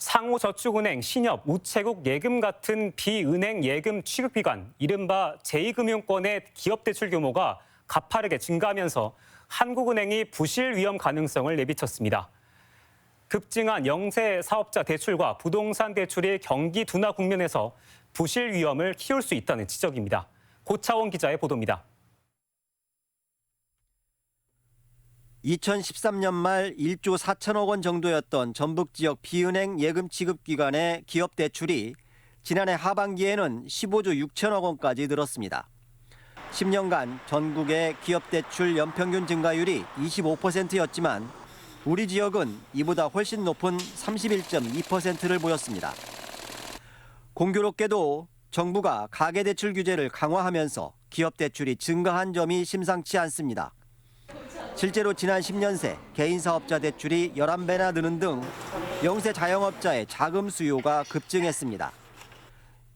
상호저축은행, 신협, 우체국 예금 같은 비은행 예금 취급기관, 이른바 제2금융권의 기업대출 규모가 가파르게 증가하면서 한국은행이 부실 위험 가능성을 내비쳤습니다. 급증한 영세 사업자 대출과 부동산 대출이 경기 둔화 국면에서 부실 위험을 키울 수 있다는 지적입니다. 고차원 기자의 보도입니다. 2013년 말 1조 4천억 원 정도였던 전북 지역 비은행 예금 취급 기관의 기업 대출이 지난해 하반기에는 15조 6천억 원까지 늘었습니다. 10년간 전국의 기업 대출 연평균 증가율이 25%였지만 우리 지역은 이보다 훨씬 높은 31.2%를 보였습니다. 공교롭게도 정부가 가계대출 규제를 강화하면서 기업 대출이 증가한 점이 심상치 않습니다. 실제로 지난 10년 새 개인 사업자 대출이 11배나 느는 등 영세 자영업자의 자금 수요가 급증했습니다.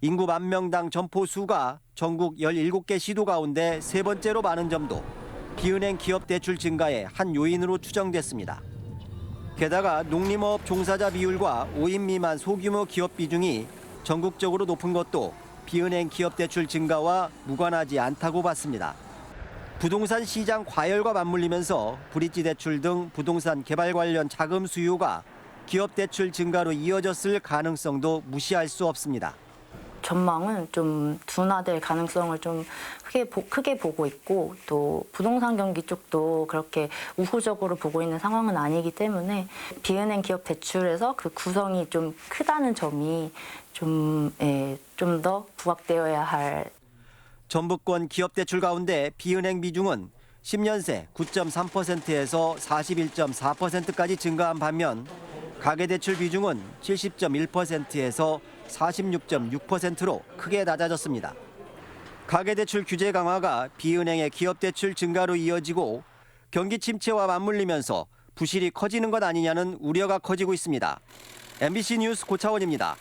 인구 10,000명당 점포 수가 전국 17개 시도 가운데 세 번째로 많은 점도 비은행 기업 대출 증가의 한 요인으로 추정됐습니다. 게다가 농림업 종사자 비율과 5인 미만 소규모 기업 비중이 전국적으로 높은 것도 비은행 기업 대출 증가와 무관하지 않다고 봤습니다. 부동산 시장 과열과 맞물리면서 브릿지 대출 등 부동산 개발 관련 자금 수요가 기업 대출 증가로 이어졌을 가능성도 무시할 수 없습니다. 전망은 좀 둔화될 가능성을 좀 크게 보고 있고 또 부동산 경기 쪽도 그렇게 우호적으로 보고 있는 상황은 아니기 때문에 비은행 기업 대출에서 그 구성이 좀 크다는 점이 좀 더 부각되어야 할. 전북권 기업 대출 가운데 비은행 비중은 10년 새 9.3%에서 41.4%까지 증가한 반면 가계대출 비중은 70.1%에서 46.6%로 크게 낮아졌습니다. 가계대출 규제 강화가 비은행의 기업대출 증가로 이어지고 경기 침체와 맞물리면서 부실이 커지는 것 아니냐는 우려가 커지고 있습니다. MBC 뉴스 고차원입니다.